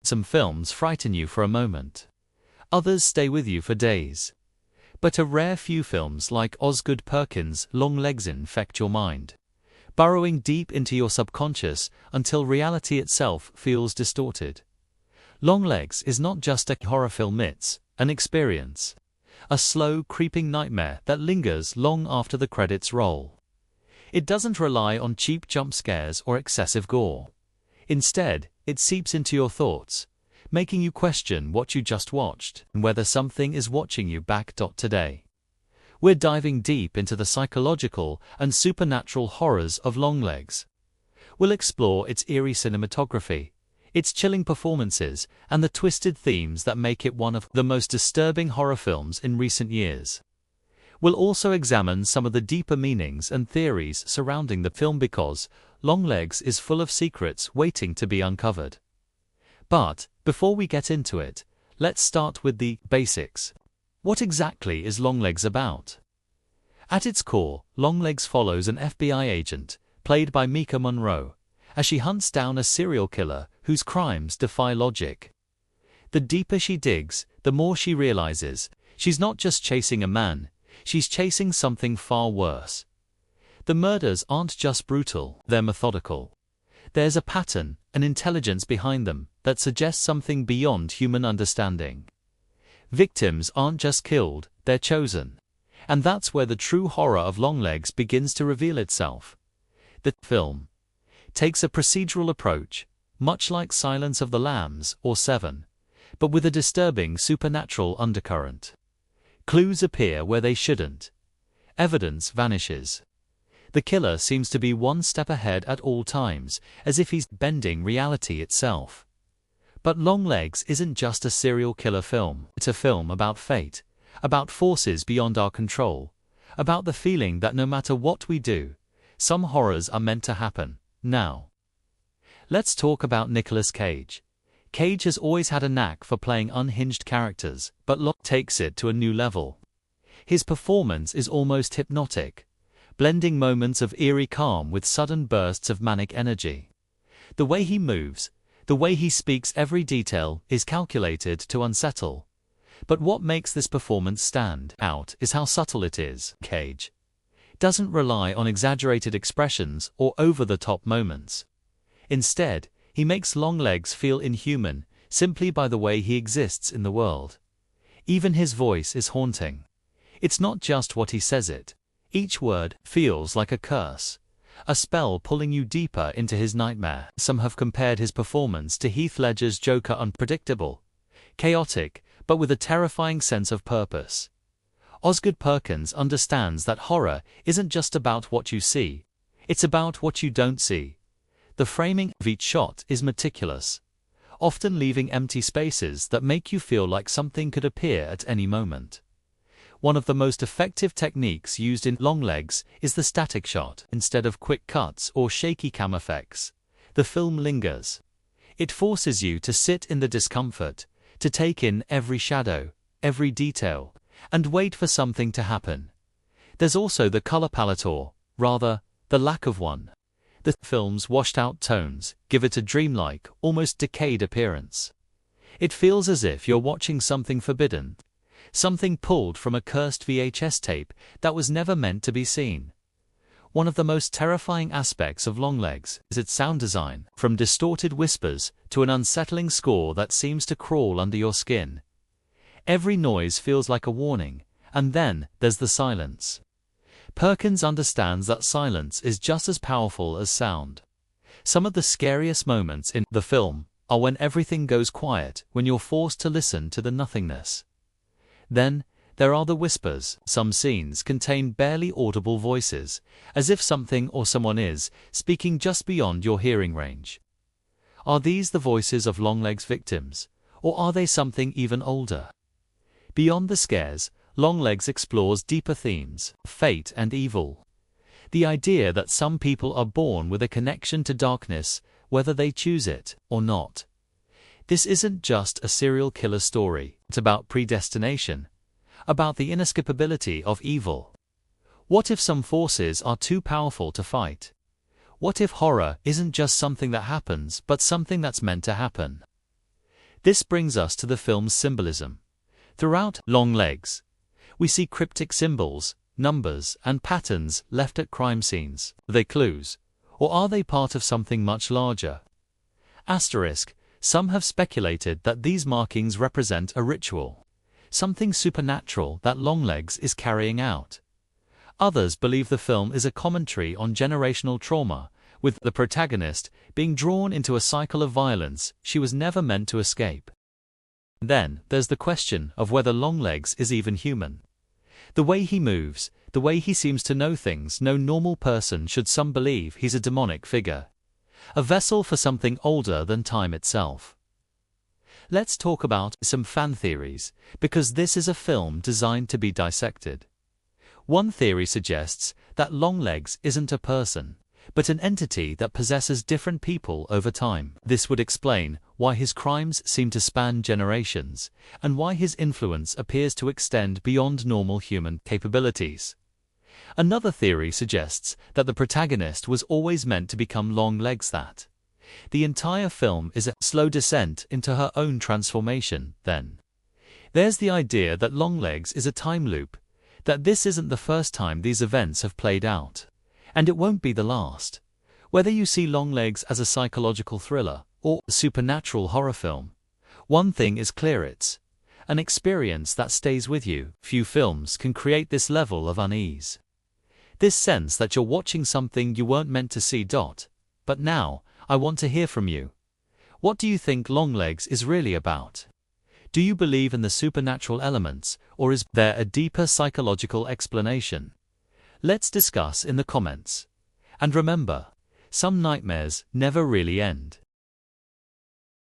Some films frighten you for a moment. Others stay with you for days. But a rare few films like Osgood Perkins' Longlegs infect your mind, burrowing deep into your subconscious until reality itself feels distorted. Longlegs is not just a horror film, it's an experience. A slow, creeping nightmare that lingers long after the credits roll. It doesn't rely on cheap jump scares or excessive gore. Instead, it seeps into your thoughts, making you question what you just watched and whether something is watching you back. Today, we're diving deep into the psychological and supernatural horrors of Longlegs. We'll explore its eerie cinematography, its chilling performances, and the twisted themes that make it one of the most disturbing horror films in recent years. We'll also examine some of the deeper meanings and theories surrounding the film because Longlegs is full of secrets waiting to be uncovered. But before we get into it, let's start with the basics. What exactly is Longlegs about? At its core, Longlegs follows an FBI agent, played by Mika Monroe, as she hunts down a serial killer whose crimes defy logic. The deeper she digs, the more she realizes she's not just chasing a man, she's chasing something far worse. The murders aren't just brutal, they're methodical. There's a pattern, an intelligence behind them that suggests something beyond human understanding. Victims aren't just killed, they're chosen. And that's where the true horror of Longlegs begins to reveal itself. The film takes a procedural approach, much like Silence of the Lambs or Seven, but with a disturbing supernatural undercurrent. Clues appear where they shouldn't. Evidence vanishes. The killer seems to be one step ahead at all times, as if he's bending reality itself. But Longlegs isn't just a serial killer film. It's a film about fate, about forces beyond our control, about the feeling that no matter what we do, some horrors are meant to happen. Now, let's talk about Nicolas Cage. Cage has always had a knack for playing unhinged characters, but Longlegs takes it to a new level. His performance is almost hypnotic, blending moments of eerie calm with sudden bursts of manic energy. The way he moves, the way he speaks, every detail is calculated to unsettle. But what makes this performance stand out is how subtle it is. Cage doesn't rely on exaggerated expressions or over-the-top moments. Instead, he makes Longlegs feel inhuman simply by the way he exists in the world. Even his voice is haunting. It's not just what he says it. Each word feels like a curse, a spell pulling you deeper into his nightmare. Some have compared his performance to Heath Ledger's Joker, unpredictable, chaotic, but with a terrifying sense of purpose. Osgood Perkins understands that horror isn't just about what you see, it's about what you don't see. The framing of each shot is meticulous, often leaving empty spaces that make you feel like something could appear at any moment. One of the most effective techniques used in Longlegs is the static shot. Instead of quick cuts or shaky cam effects, the film lingers. It forces you to sit in the discomfort, to take in every shadow, every detail, and wait for something to happen. There's also the color palette, or rather, the lack of one. The film's washed-out tones give it a dreamlike, almost decayed appearance. It feels as if you're watching something forbidden, something pulled from a cursed VHS tape that was never meant to be seen. One of the most terrifying aspects of Longlegs is its sound design, from distorted whispers to an unsettling score that seems to crawl under your skin. Every noise feels like a warning, and then there's the silence. Perkins understands that silence is just as powerful as sound. Some of the scariest moments in the film are when everything goes quiet, when you're forced to listen to the nothingness. Then, there are the whispers. Some scenes contain barely audible voices, as if something or someone is speaking just beyond your hearing range. Are these the voices of Longlegs' victims, or are they something even older? Beyond the scares, Longlegs explores deeper themes, fate and evil. The idea that some people are born with a connection to darkness, whether they choose it or not. This isn't just a serial killer story, it's about predestination, about the inescapability of evil. What if some forces are too powerful to fight? What if horror isn't just something that happens, but something that's meant to happen? This brings us to the film's symbolism. Throughout Longlegs, we see cryptic symbols, numbers, and patterns left at crime scenes. Are they clues? Or are they part of something much larger? Asterisk, some have speculated that these markings represent a ritual, something supernatural that Longlegs is carrying out. Others believe the film is a commentary on generational trauma, with the protagonist being drawn into a cycle of violence she was never meant to escape. Then, there's the question of whether Longlegs is even human. The way he moves, the way he seems to know things no normal person should. Some believe he's a demonic figure, a vessel for something older than time itself. Let's talk about some fan theories, because this is a film designed to be dissected. One theory suggests that Longlegs isn't a person, but an entity that possesses different people over time. This would explain why his crimes seem to span generations, and why his influence appears to extend beyond normal human capabilities. Another theory suggests that the protagonist was always meant to become Longlegs, that the entire film is a slow descent into her own transformation. Then there's the idea that Longlegs is a time loop, that this isn't the first time these events have played out, and it won't be the last. Whether you see Longlegs as a psychological thriller or a supernatural horror film, one thing is clear: it's an experience that stays with you. Few films can create this level of unease, this sense that you're watching something you weren't meant to see. But now, I want to hear from you. What do you think Longlegs is really about? Do you believe in the supernatural elements, or is there a deeper psychological explanation? Let's discuss in the comments. And remember, some nightmares never really end.